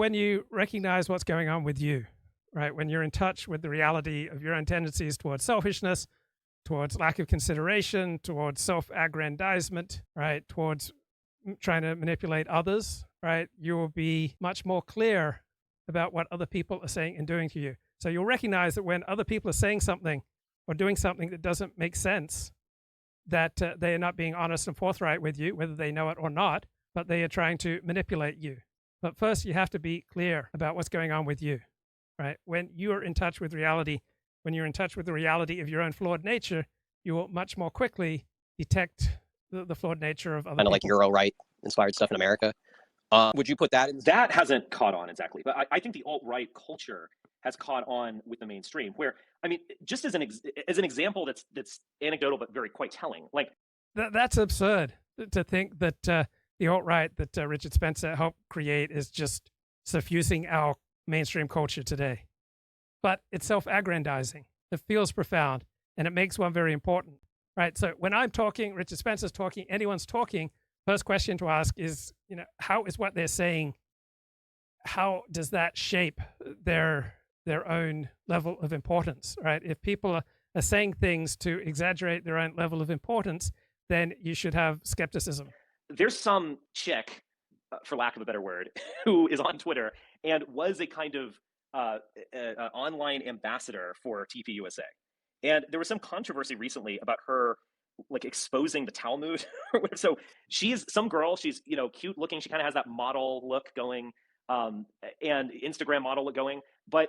When you recognize what's going on with you, right? When you're in touch with the reality of your own tendencies towards selfishness, towards lack of consideration, towards self aggrandizement, right? Towards trying to manipulate others, right? You will be much more clear about what other people are saying and doing to you. So you'll recognize that when other people are saying something or doing something that doesn't make sense, that they are not being honest and forthright with you, whether they know it or not, but they are trying to manipulate you. But first, you have to be clear about what's going on with you, right? When you are in touch with reality, when you're in touch with the reality of your own flawed nature, you will much more quickly detect the flawed nature of other Kind of like people. Euro right inspired stuff in America. Would you put that in? That hasn't caught on exactly, but I think the alt right culture has caught on with the mainstream. Where I mean, just as as an example that's anecdotal but very quite telling. Like That's absurd to think that the alt right that Richard Spencer helped create is just suffusing our mainstream culture today. But it's self aggrandizing. It feels profound and it makes one very important, right? So when I'm talking, Richard Spencer's talking, anyone's talking, first question to ask is, how is what they're saying, how does that shape their own level of importance, right? If people are saying things to exaggerate their own level of importance, then you should have skepticism. there's some chick, for lack of a better word, who is on Twitter and was a kind of online ambassador for TP USA. And there was some controversy recently about her like exposing the Talmud. So she's some girl, she's cute looking, she kind of has that model look going, and Instagram model look going, but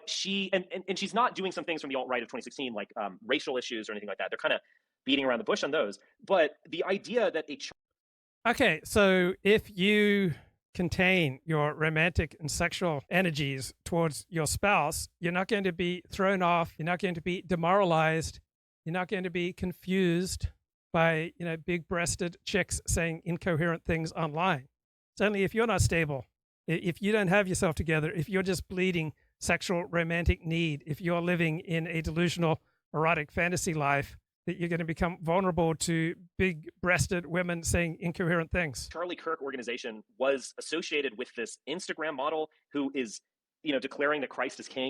and she's not doing some things from the alt-right of 2016 like racial issues or anything like that. They're kind of beating around the bush on those. But the idea that a Okay, so if you contain your romantic and sexual energies towards your spouse, you're not going to be thrown off, you're not going to be demoralized, you're not going to be confused by, big-breasted chicks saying incoherent things online. Certainly if you're not stable, if you don't have yourself together, if you're just bleeding sexual romantic need, if you're living in a delusional erotic fantasy life, that you're going to become vulnerable to big-breasted women saying incoherent things. Charlie Kirk organization was associated with this Instagram model who is, declaring that Christ is king.